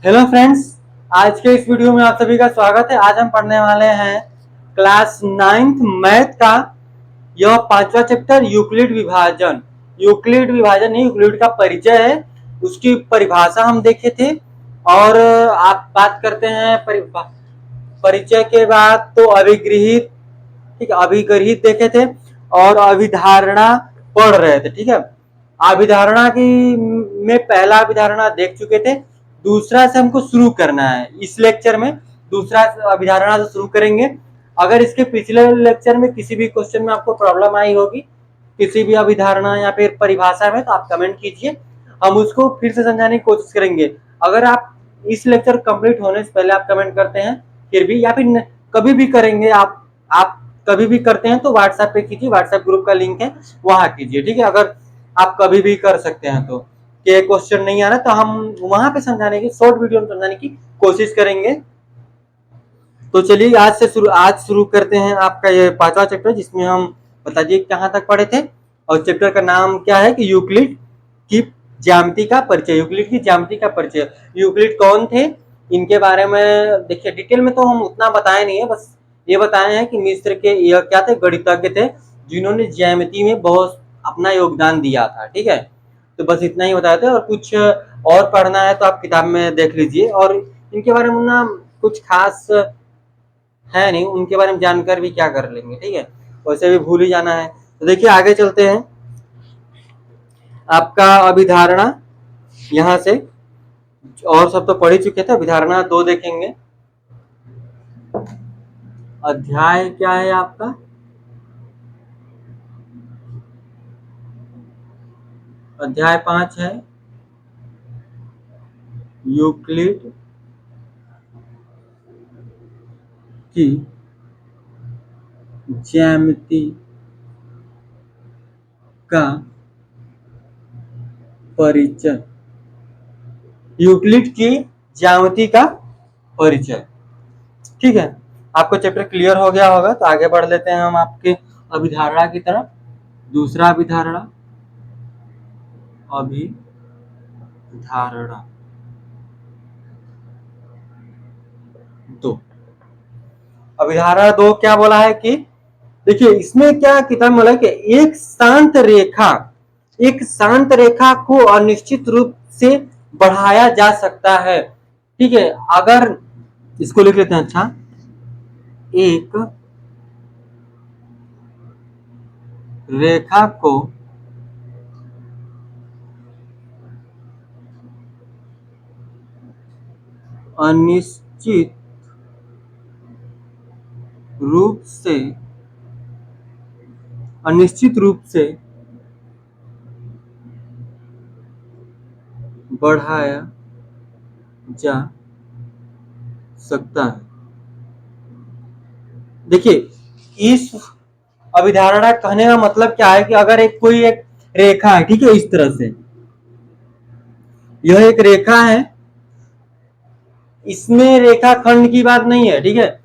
Hello friends, आज के इस वीडियो में आप सभी का स्वागत है। आज हम पढ़ने वाले हैं क्लास 9th मैथ का यह पांचवा चैप्टर यूक्लिड विभाजन। यूक्लिड विभाजन नहीं, यूक्लिड का परिचय है, उसकी परिभाषा हम देखे थे। और आप बात करते हैं परिचय के बाद तो अभिगृहित, ठीक है, अभिगृहित देखे थे और अभिधारणा पढ़ रहे थे। ठीक है, अभिधारणा की में पहला अभिधारणा देख चुके थे, दूसरा से हमको शुरू करना है। इस लेक्चर में दूसरा अभिधारणा से शुरू करेंगे। अगर इसके पिछले लेक्चर में किसी भी क्वेश्चन में आपको प्रॉब्लम आई होगी किसी भी अभिधारणा या फिर परिभाषा में, तो आप कमेंट कीजिए, हम उसको फिर से समझाने की कोशिश करेंगे। अगर आप इस लेक्चर कंप्लीट होने से पहले आप कमेंट करते हैं फिर भी, या फिर कभी भी करेंगे, आप कभी भी करते हैं तो व्हाट्सएप पे कीजिए, व्हाट्सएप ग्रुप का लिंक है वहां कीजिए। ठीक है, अगर आप कभी भी कर सकते हैं तो कि क्वेश्चन नहीं आ रहा तो हम वहां पे समझाने की, शॉर्ट वीडियो में समझाने की कोशिश करेंगे। तो चलिए आज शुरू करते हैं आपका ये पांचवा चैप्टर, जिसमें हम बता दिए कहाँ तक पढ़े थे। और चैप्टर का नाम क्या है कि यूक्लिड की ज्यामिति का परिचय। यूक्लिड की ज्यामिति का परिचय, यूक्लिड कौन थे इनके बारे में देखिए। डिटेल में तो हम उतना बताए नहीं है, बस ये बताए हैं कि मिस्र के यह क्या थे, गणितज्ञ थे जिन्होंने ज्यामिति में बहुत अपना योगदान दिया था। ठीक है, तो बस इतना ही बताए थे। और कुछ और पढ़ना है तो आप किताब में देख लीजिए। और इनके बारे में ना कुछ खास है नहीं, उनके बारे में जानकर भी क्या कर लेंगे। ठीक है, वैसे भी भूल ही जाना है। तो देखिए आगे चलते हैं। आपका अभिधारणा यहाँ से, और सब तो पढ़ ही चुके थे, अभिधारणा 2 देखेंगे। अध्याय क्या है आपका, अध्याय 5 है यूक्लिड की ज्यामिति का परिचय। यूक्लिड की ज्यामिति का परिचय। ठीक है, आपको चैप्टर क्लियर हो गया होगा, तो आगे बढ़ लेते हैं हम आपके अभिधारणा की तरफ। दूसरा अभिधारणा, अभिधारणा 2। अभिधारणा 2 क्या बोला है कि देखिए इसमें क्या किताब में बोला है कि एक शांत रेखा को अनिश्चित रूप से बढ़ाया जा सकता है। ठीक है, अगर इसको लिख लेते हैं। अच्छा, एक रेखा को अनिश्चित रूप से बढ़ाया जा सकता है। देखिए इस अभिधारणा कहने का मतलब क्या है कि अगर कोई एक रेखा है, ठीक है, इस तरह से यह एक रेखा है, इसमें रेखाखंड की बात नहीं है। ठीक है,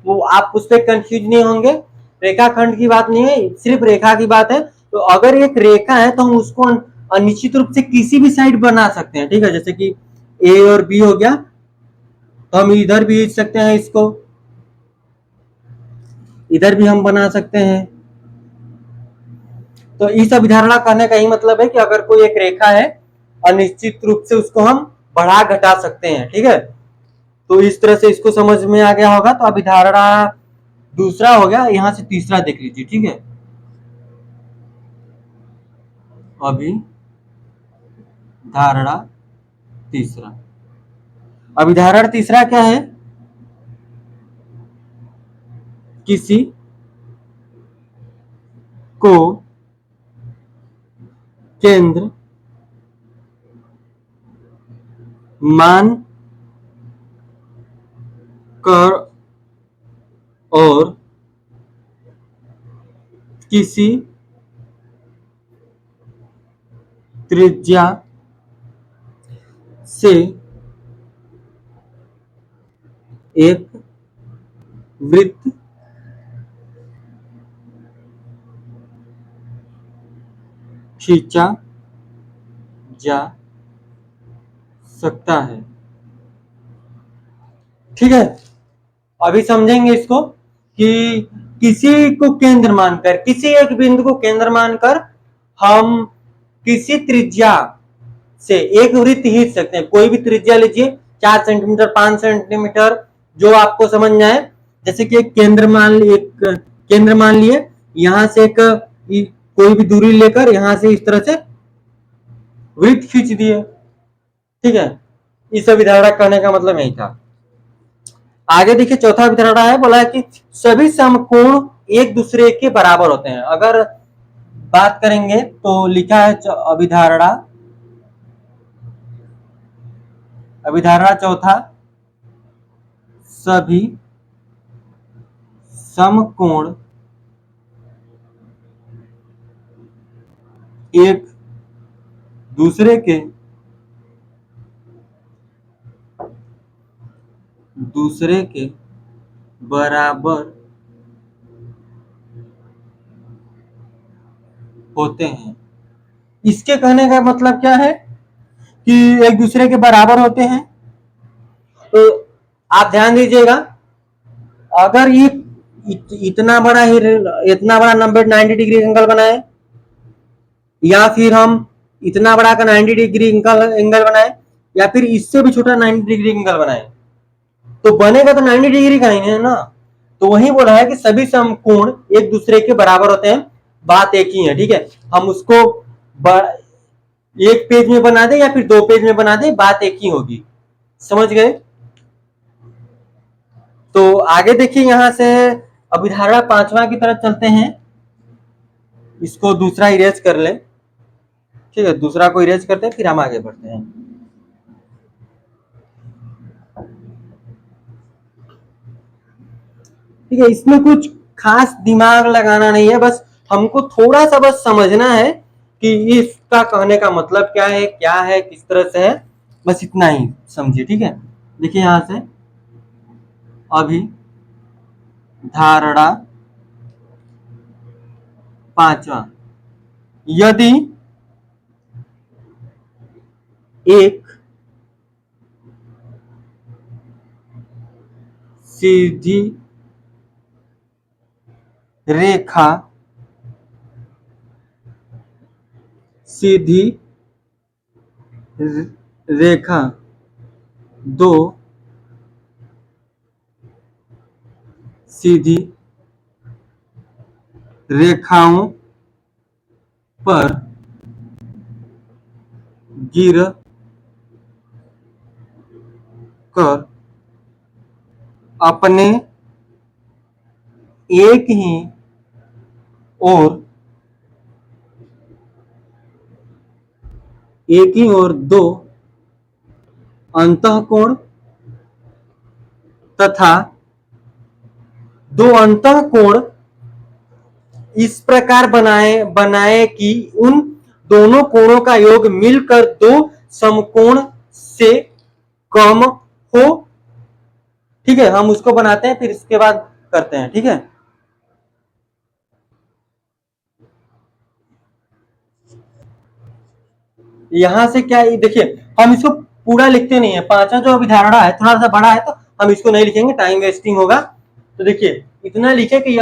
वो आप उस पर कंफ्यूज नहीं होंगे, रेखाखंड की बात नहीं है, सिर्फ रेखा की बात है। तो अगर एक रेखा है तो हम उसको अनिश्चित रूप से किसी भी साइड बना सकते हैं। ठीक है, जैसे कि ए और बी हो गया, तो हम इधर भी खींच सकते हैं, इसको इधर भी हम बना सकते हैं। तो इस अभिधारणा कहने का ही मतलब है कि अगर कोई एक रेखा है, अनिश्चित रूप से उसको हम बढ़ा घटा सकते हैं। ठीक है, तो इस तरह से इसको समझ में आ गया होगा। तो अभिधारणा दूसरा हो गया, यहां से तीसरा देख लीजिए। ठीक है, अभिधारणा तीसरा। अभिधारण तीसरा क्या है, किसी को केंद्र मान कर और किसी त्रिज्या से एक वृत्त खींचा जा सकता है। ठीक है, अभी समझेंगे इसको कि किसी को केंद्र मानकर, किसी एक बिंदु को केंद्र मानकर हम किसी त्रिज्या से एक वृत्त खींच सकते हैं। कोई भी त्रिज्या लीजिए, 4 सेंटीमीटर, 5 सेंटीमीटर, जो आपको समझ में आए। जैसे कि एक केंद्र मान लिए, यहां से एक कोई भी दूरी लेकर यहां से इस तरह से वृत्त खींच दिए। ठीक है, इस अभिधारणा कहने का मतलब यही था। आगे देखिए, चौथा अभिधारणा है, बोला है कि सभी समकोण एक दूसरे के बराबर होते हैं। अगर बात करेंगे तो लिखा है अभिधारणा चौथा, सभी समकोण एक दूसरे के बराबर होते हैं। इसके कहने का मतलब क्या है कि एक दूसरे के बराबर होते हैं। तो आप ध्यान दीजिएगा, अगर ये इतना बड़ा 90 डिग्री एंगल बनाए, या फिर हम इतना बड़ा का 90 डिग्री एंगल बनाए, या फिर इससे भी छोटा 90 डिग्री एंगल बनाए, तो बनेगा तो 90 डिग्री का ही है ना। तो वही बोला है कि सभी समकोण एक दूसरे के बराबर होते हैं, बात एक ही है। ठीक है, हम उसको एक पेज में बना दे या फिर 2 पेज में बना दे, बात एक ही होगी। समझ गए? तो आगे देखिए, यहां से अभिधारणा 5वां की तरफ चलते हैं। इसको दूसरा इरेज कर ले। ठीक है, दूसरा को इरेज करते हैं, फिर हम आगे बढ़ते हैं। ठीक है, इसमें कुछ खास दिमाग लगाना नहीं है, बस हमको थोड़ा सा बस समझना है कि इसका कहने का मतलब क्या है, किस तरह से है, बस इतना ही समझिए। ठीक है, देखिए यहां से अभिधारणा 5वां, यदि एक सीधी रेखा दो सीधी रेखाओं पर गिर कर अपने एक ही ओर दो अंतःकोण तथा दो अंतःकोण इस प्रकार बनाए कि उन दोनों कोणों का योग मिलकर दो समकोण से कम हो। ठीक है, हम उसको बनाते हैं, फिर इसके बाद करते हैं। ठीक है, यहां से क्या, देखिए हम इसको पूरा लिखते नहीं है। 5वां जो अभिधारणा है थोड़ा सा बड़ा है, तो हम इसको नहीं लिखेंगे, टाइम वेस्टिंग होगा। तो देखिए इतना लिखे कि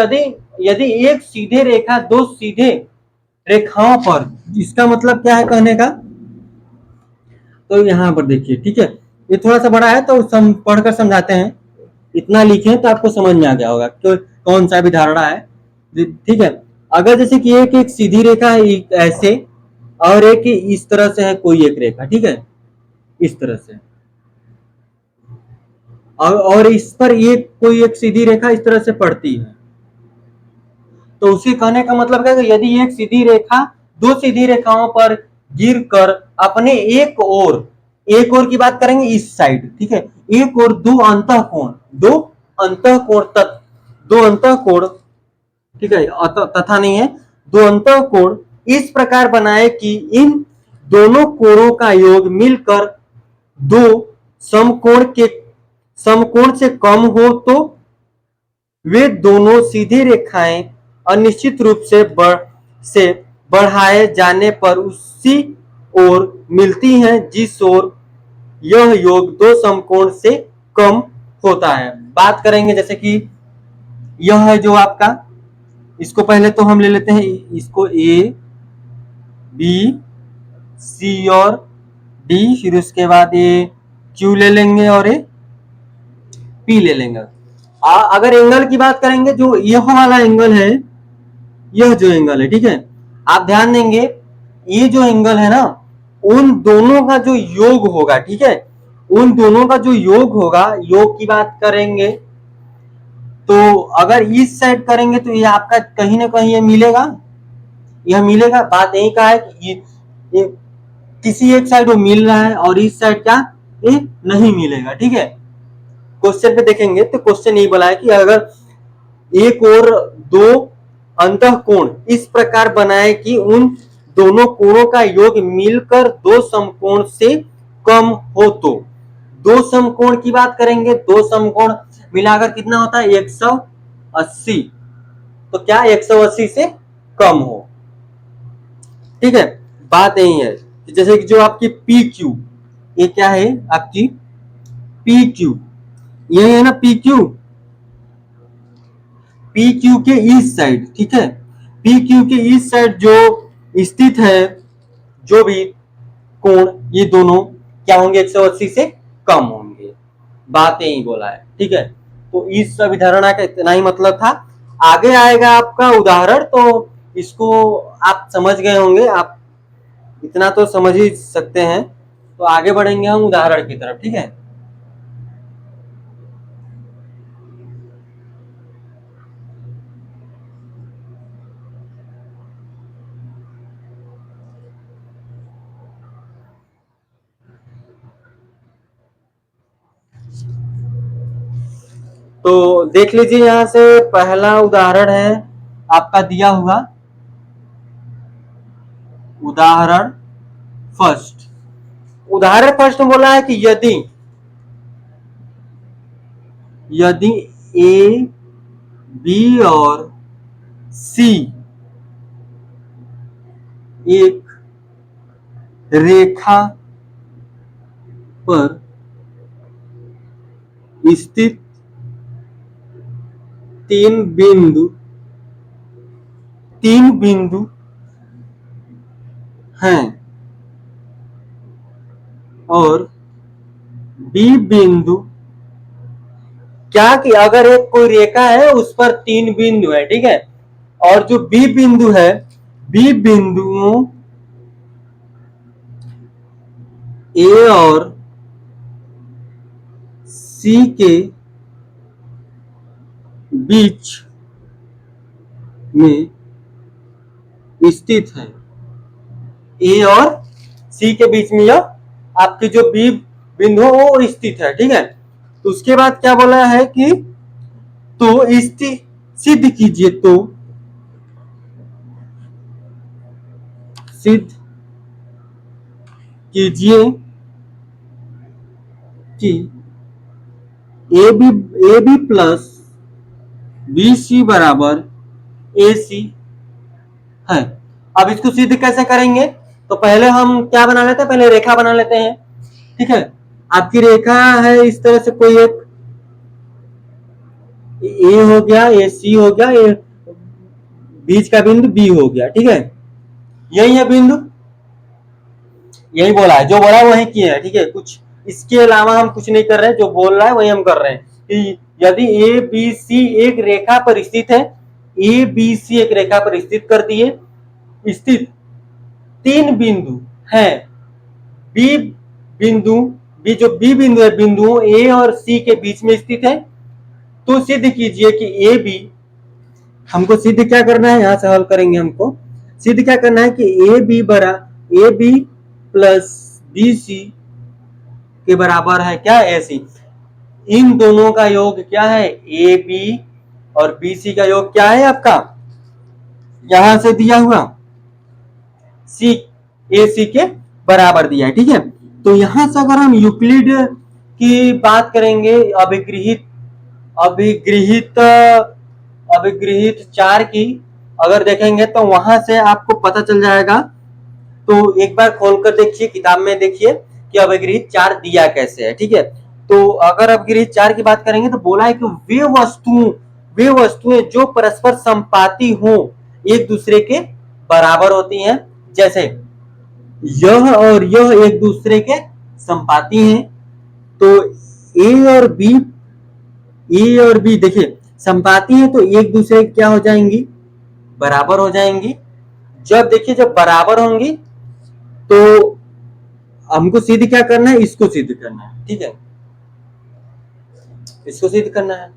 यदि एक सीधे रेखा दो सीधे रेखाओं पर, इसका मतलब क्या है कहने का, तो यहां पर देखिए। ठीक है, ये थोड़ा सा बड़ा है तो पढ़कर समझाते हैं। इतना लिखे तो आपको समझ में आ गया होगा तो कौन सा अभिधारणा है। ठीक है, अगर जैसे कि एक सीधी रेखा है ऐसे, और एक इस तरह से है कोई एक रेखा। ठीक है, इस तरह से, और इस पर कोई एक सीधी रेखा इस तरह से पड़ती है, तो उसे कहने का मतलब क्या है, यदि एक सीधी रेखा दो सीधी रेखाओं पर गिर कर अपने एक ओर की बात करेंगे इस साइड। ठीक है, एक और दो अंतःकोण, ठीक है, तथा नहीं है, दो अंतःकोण इस प्रकार बनाए कि इन दोनों कोणों का योग मिलकर दो समकोण से कम हो, तो वे दोनों सीधी रेखाएं अनिश्चित रूप से बढ़ाए जाने पर उसी ओर मिलती हैं जिस ओर यह योग दो समकोण से कम होता है। बात करेंगे जैसे कि यह है जो आपका, इसको पहले तो हम ले लेते हैं, इसको ए बी सी और डी, फिर उसके बाद ये क्यू ले लेंगे और ये पी ले लेंगे। अगर एंगल की बात करेंगे, जो यह वाला एंगल है, यह जो एंगल है, ठीक है, आप ध्यान देंगे ये जो एंगल है ना, उन दोनों का जो योग होगा, ठीक है, उन दोनों का जो योग होगा, योग की बात करेंगे तो अगर इस साइड करेंगे तो ये आपका कहीं ना कहीं ये मिलेगा, यह मिलेगा। बात यही का है कि ये किसी एक साइड वो मिल रहा है और इस साइड क्या ये नहीं मिलेगा, ठीक है। क्वेश्चन पे देखेंगे तो क्वेश्चन यही बोला है कि अगर एक और दो अंतःकोण इस प्रकार बनाए कि उन दोनों कोणों का योग मिलकर दो समकोण से कम हो, तो दो समकोण की बात करेंगे, दो समकोण मिलाकर कितना होता है 180, तो क्या 180 से कम हो, ठीक है। बात यही है जैसे कि जो आपकी पी क्यू, ये क्या है आपकी पी क्यू, ये है ना पी क्यू, पी क्यू के इस साइड, ठीक है, पी क्यू के इस साइड जो स्थित है जो भी कोण, ये दोनों क्या होंगे 180 से कम होंगे। बात यही बोला है, ठीक है। तो इस अभिधारणा का इतना ही मतलब था। आगे आएगा आपका उदाहरण, तो इसको आप समझ गए होंगे, आप इतना तो समझ ही सकते हैं। तो आगे बढ़ेंगे हम उदाहरण की तरफ, ठीक है। तो देख लीजिए, यहां से पहला उदाहरण है आपका दिया हुआ, उदाहरण फर्स्ट। उदाहरण फर्स्ट में बोला है कि यदि यदि ए बी और सी एक रेखा पर स्थित तीन बिंदु हैं और बी बिंदु, क्या कि अगर एक कोई रेखा है उस पर तीन बिंदु है, ठीक है, और जो बी बिंदु है, बी बिंदुओं ए और सी के बीच में स्थित है, ए और सी के बीच में यह आपकी जो बी बिंदु है वो स्थित है, ठीक है। तो उसके बाद क्या बोला है कि तो सिद्ध कीजिए, तो सिद्ध कीजिए कि A B plus B C बराबर ए सी है। अब इसको सिद्ध कैसे करेंगे, तो पहले हम क्या बना लेते हैं, पहले रेखा बना लेते हैं, ठीक है। आपकी रेखा है इस तरह से, कोई एक ए हो गया, ए सी हो गया, ए बीच का बिंदु बी हो गया, ठीक है, यही है बिंदु, यही बोला है, जो बोला वही किए है, ठीक है। कुछ इसके अलावा हम कुछ नहीं कर रहे हैं, जो बोल रहा है वही हम कर रहे हैं कि यदि ए बी सी एक रेखा पर स्थित है, ए बी सी एक रेखा पर स्थित कर दिए, स्थित तीन बिंदु हैं, बी बिंदु, बी जो बी बिंदु है, बिंदुओं ए और सी के बीच में स्थित है, तो सिद्ध कीजिए कि ए बी, हमको सिद्ध क्या करना है, यहां से हल करेंगे, हमको सिद्ध क्या करना है कि A B plus B C के बराबर है क्या ए सी। इन दोनों का योग क्या है, ए बी और बी सी का योग क्या है आपका, यहां से दिया हुआ सी ए सी के बराबर दिया है, ठीक है। तो यहां से अगर हम यूक्लिड की बात करेंगे, अभिगृहित चार की अगर देखेंगे तो वहां से आपको पता चल जाएगा। तो एक बार खोलकर देखिए, किताब में देखिए कि अभिगृहित चार दिया कैसे है, ठीक है। तो अगर अब गृह 4 की बात करेंगे तो बोला है कि वे वस्तुएं जो परस्पर संपाती हो एक दूसरे के बराबर होती हैं। जैसे यह और यह एक दूसरे के संपाती हैं, तो ए और बी देखिए संपाती है तो एक दूसरे के क्या हो जाएंगी, बराबर हो जाएंगी। जब देखिए जब बराबर होंगी तो हमको सिद्ध क्या करना है, इसको सिद्ध करना है, ठीक है, इसको सिद्ध करना है।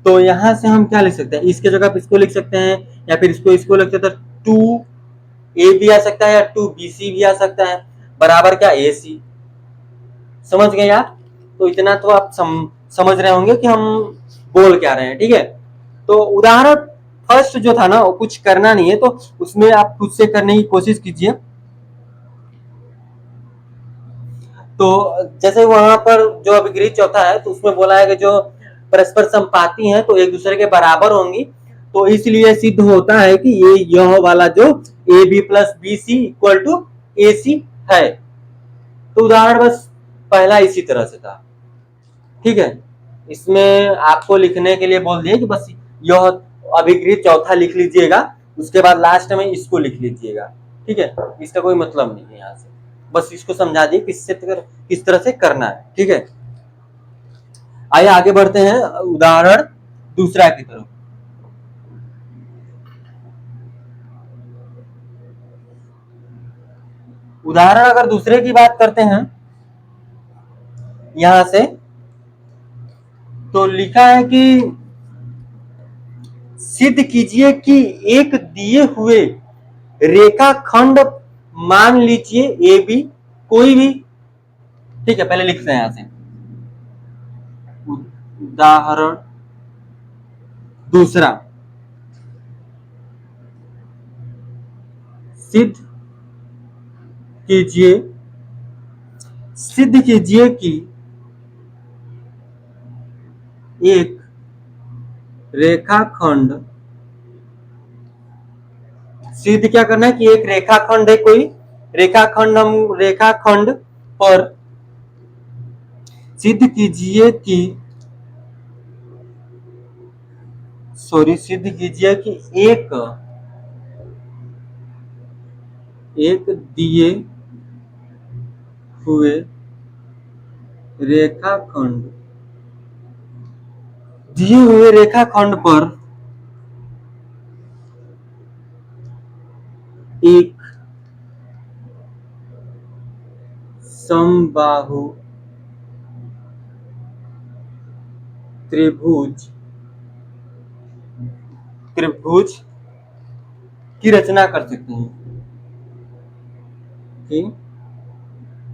तो यहां से हम क्या लिख सकते हैं, इसके जगह इसको लिख सकते हैं या फिर इसको लिख सकते हैं, 2a भी आ सकता है या 2bc भी आ सकता है, बराबर क्या ac। समझ गए आप? तो इतना तो आप समझ रहे होंगे कि हम बोल क्या रहे हैं, ठीक है। तो उदाहरण फर्स्ट जो था ना वो कुछ करना नहीं है, तो उसमें आप खुद से करने की कोशिश कीजिए। तो जैसे वहां पर जो अभिगृहित चौथा है तो उसमें बोला है कि जो परस्पर संपाती हैं तो एक दूसरे के बराबर होंगी, तो इसलिए सिद्ध होता है कि यह वाला जो A B plus B C equal to A C है। तो उदाहरण बस पहला इसी तरह से था, ठीक है। इसमें आपको लिखने के लिए बोल दिए कि बस यह अभिगृहित चौथा लिख लीजिएगा, उसके बाद लास्ट में इसको लिख लीजिएगा, ठीक है। इसका कोई मतलब नहीं है यहाँ से, बस इसको समझा दिए किस तरह से करना है, ठीक है। आइए आगे बढ़ते हैं उदाहरण दूसरा की तरफ। उदाहरण अगर दूसरे की बात करते हैं यहां से, तो लिखा है कि सिद्ध कीजिए कि एक दिए हुए रेखाखंड मान लीजिए ए बी कोई भी, ठीक है। पहले लिखते हैं यहां से उदाहरण दूसरा, सिद्ध कीजिए कि एक रेखाखंड, सिद्ध क्या करना है कि एक रेखाखंड है, कोई रेखाखंड, हम रेखाखंड पर सिद्ध कीजिए कि एक दिए हुए रेखाखंड पर एक समबाहु त्रिभुज की रचना कर सकते हैं, की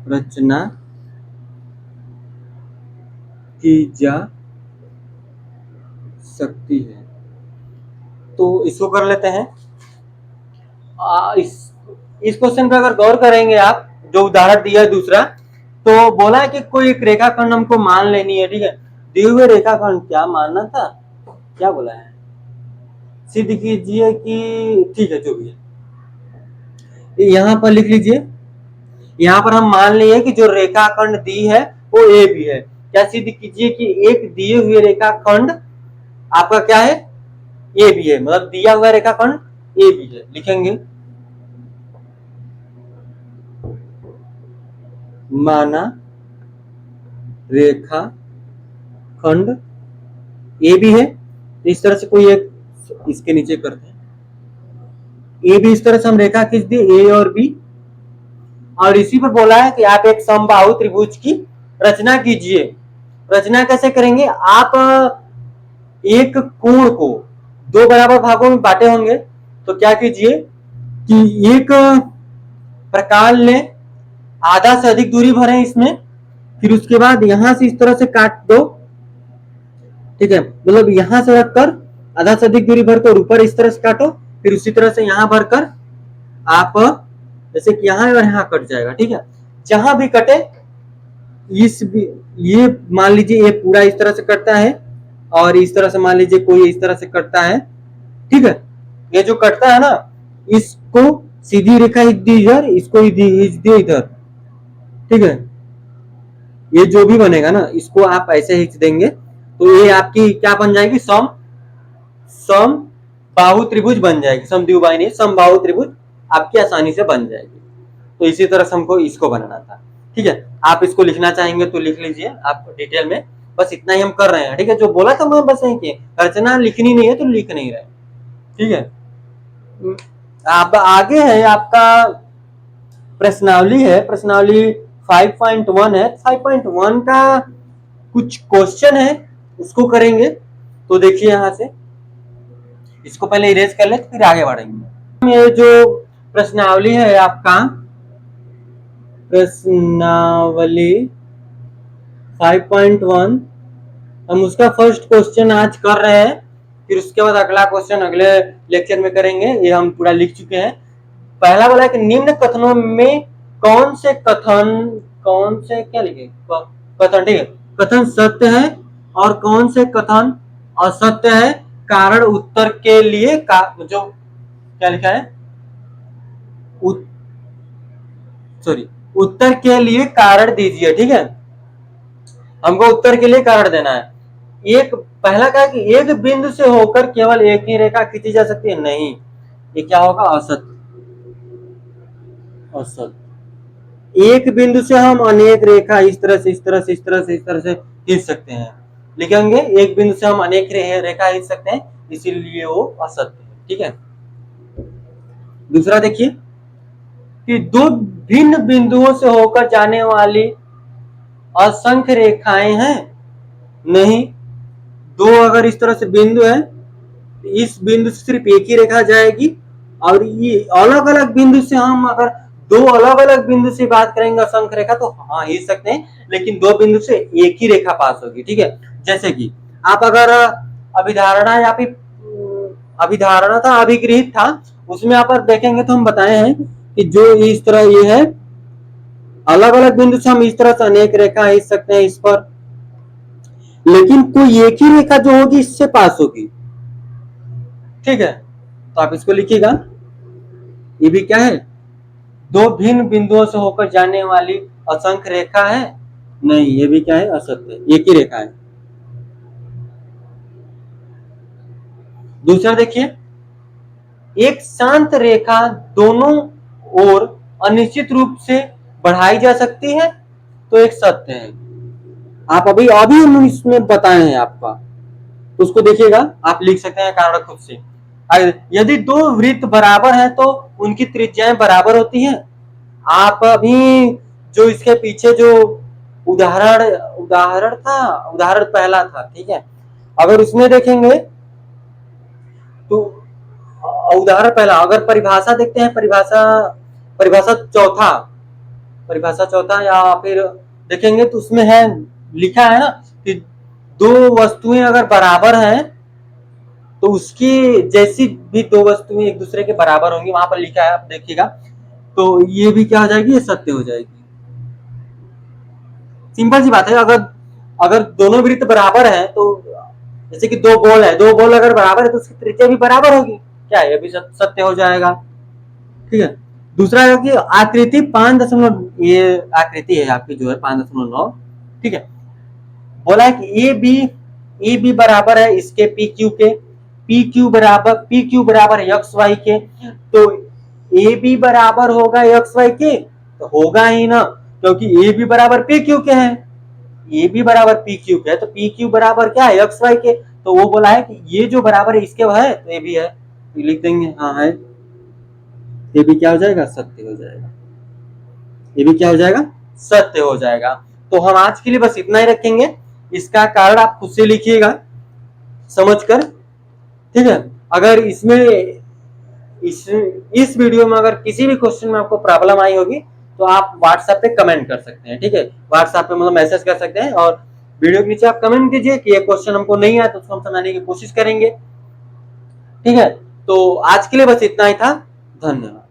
रचना की जा सकती है। तो इसको कर लेते हैं। इस क्वेश्चन पे अगर गौर करेंगे आप, जो उदाहरण दिया है दूसरा, तो बोला है कि कोई एक रेखाखंड हमको मान लेनी है, ठीक है। दिए हुए रेखाखंड क्या मानना था, क्या बोला है, सिद्ध कीजिए कि, ठीक है, जो भी है यहां पर लिख लीजिए। यहां पर हम मान लिए कि जो रेखाखंड दी है वो ए बी है। क्या सिद्ध कीजिए कि एक दिए हुए रेखाखंड आपका क्या है, ए बी है, मतलब दिया हुआ रेखाखंड ए बी है। लिखेंगे माना रेखा खंड ए बी है, इस तरह से कोई एक इसके नीचे करते हैं ए बी, इस तरह से हम रेखा खींच दिए ए और बी, और इसी पर बोला है कि आप एक समबाहु त्रिभुज की रचना कीजिए। रचना कैसे करेंगे, आप एक कोण को दो बराबर भागों में बांटे होंगे, तो क्या कीजिए कि एक प्रकार लें, आधा से अधिक दूरी भरें इसमें, फिर उसके बाद यहां से इस तरह से काट दो, ठीक है, मतलब यहां से रखकर आधा से अधिक दूरी भरकर ऊपर इस तरह से काटो, फिर उसी तरह से यहां भरकर आप जैसे कि यहां और यहां कट जाएगा, ठीक है। जहां भी कटे ये मान लीजिए ये पूरा इस तरह से कटता है, और इस तरह से मान लीजिए कोई इस तरह से कटता है, ठीक है। ये जो कटता है ना, इसको सीधी रेखा इधर, इसको इधर, ठीक है। ये जो भी बनेगा ना इसको आप ऐसे ही देंगे तो ये आपकी क्या बन जाएगी, सम सम बाहु त्रिभुज बन जाएगी। समद्विबाही नहीं, समबाहु त्रिभुज आपकी आसानी से बन जाएगी। तो इसी तरह से हमको इसको बनाना था। ठीक है, आप इसको लिखना चाहेंगे तो लिख लीजिए आप डिटेल में, बस इतना ही हम कर रहे हैं। ठीक है, जो बोला था मैं बस यही कि रचना लिखनी नहीं है तो लिख नहीं रहे। ठीक है, आप आगे है आपका प्रश्नावली है, प्रश्नावली 5.1 है। 5.1 का कुछ क्वेश्चन है उसको करेंगे। तो देखिए यहां से इसको पहले इरेज कर ले फिर आगे बढ़ेंगे। ये जो प्रश्नावली है आपका प्रश्नावली 5.1, हम उसका फर्स्ट क्वेश्चन आज कर रहे हैं, फिर उसके बाद अगला क्वेश्चन अगले लेक्चर में करेंगे। ये हम पूरा लिख चुके हैं। पहला वाला कि निम्न कथनों में कौन से क्या लिखे कथन, ठीक है, कथन सत्य है और कौन से कथन असत्य है। कारण उत्तर के लिए जो क्या लिखा है, उत्तर के लिए कारण दीजिए। ठीक है, हमको उत्तर के लिए कारण देना है। एक पहला कहा कि एक बिंदु से होकर केवल एक ही रेखा खींची जा सकती है, नहीं, ये क्या होगा, असत्य। एक बिंदु से हम अनेक रेखा इस तरह से खींच सकते हैं। लिखेंगे एक बिंदु से हम अनेक रेखा खींच सकते हैं, इसीलिए वो असत्य है। ठीक है, दूसरा देखिए कि दो भिन्न बिंदुओं से होकर जाने वाली असंख्य रेखाएं हैं, नहीं, दो अगर इस तरह से बिंदु है, इस बिंदु से सिर्फ एक ही रेखा जाएगी, और ये अलग अलग बिंदु से हम अगर दो अलग अलग बिंदु से बात करेंगे असंख्य रेखा तो हाँ खींच सकते हैं, लेकिन दो बिंदु से एक ही रेखा पास होगी। ठीक है, जैसे कि आप अगर अभिधारणा या फिर अभिधारणा था अभिगृहित था, उसमें आप देखेंगे तो हम बताए हैं कि जो इस तरह ये है, अलग अलग बिंदु से हम इस तरह से अनेक रेखा खींच सकते हैं इस पर, लेकिन कोई एक ही रेखा जो होगी इससे पास होगी। ठीक है, तो आप इसको लिखिएगा, ये भी क्या है, दो भिन्न बिंदुओं से होकर जाने वाली असंख्य रेखा है, नहीं, ये भी क्या है, असत्य, एक ही रेखा है। दूसरा देखिए, एक शांत रेखा दोनों ओर अनिश्चित रूप से बढ़ाई जा सकती है, तो एक सत्य है। आप अभी हम इसमें बताए हैं आपका, उसको देखिएगा, आप लिख सकते हैं कारण खुद से। यदि दो वृत्त बराबर हैं तो उनकी त्रिज्याएं बराबर होती हैं। आप अभी जो इसके पीछे जो उदाहरण पहला था, ठीक है, अगर उसमें देखेंगे तो उदाहरण पहला, अगर परिभाषा देखते हैं, परिभाषा चौथा या फिर देखेंगे तो उसमें है, लिखा है ना कि दो वस्तुएं अगर बराबर हैं तो उसकी जैसी भी दो वस्तुएं एक दूसरे के बराबर होंगी, वहां पर लिखा है, आप देखिएगा, तो ये भी क्या हो जाएगी, ये सत्य हो जाएगी। सिंपल सी बात है, अगर दोनों वृत्त बराबर हैं तो जैसे कि दो बॉल है, दो बॉल अगर बराबर है तो उसकी त्रिज्या भी बराबर होगी, क्या ये भी सत्य हो जाएगा। ठीक है, दूसरा है कि आकृति 5 ये आकृति है आपकी जो है 5.9, ठीक है, बोला है कि ए बी बराबर है इसके पी क्यू के, पी क्यू बराबर एक्स वाई के, तो ए बी बराबर होगा एक्स वाई के, तो होगा ही ना, क्योंकि ए बी बराबर पी क्यू के है, ए बी बराबर पी क्यू के है, तो पी क्यू बराबर क्या है, एक्स वाई के, तो वो बोला है कि ये जो बराबर है इसके है, तो ये भी है, तो लिख देंगे हाँ है, ये भी क्या हो जाएगा, सत्य हो जाएगा, ये भी क्या हो जाएगा, सत्य हो जाएगा। तो हम आज के लिए बस इतना ही रखेंगे, इसका कारण आप खुद से लिखिएगा समझकर। ठीक है, अगर इसमें इस वीडियो में अगर किसी भी क्वेश्चन में आपको प्रॉब्लम आई होगी तो आप व्हाट्सएप पे कमेंट कर सकते हैं। ठीक है, व्हाट्सएप पे मतलब मैसेज कर सकते हैं, और वीडियो के नीचे आप कमेंट कीजिए कि ये क्वेश्चन हमको नहीं आया तो उसको हम समझाने की कोशिश करेंगे। ठीक है, तो आज के लिए बस इतना ही था, धन्यवाद।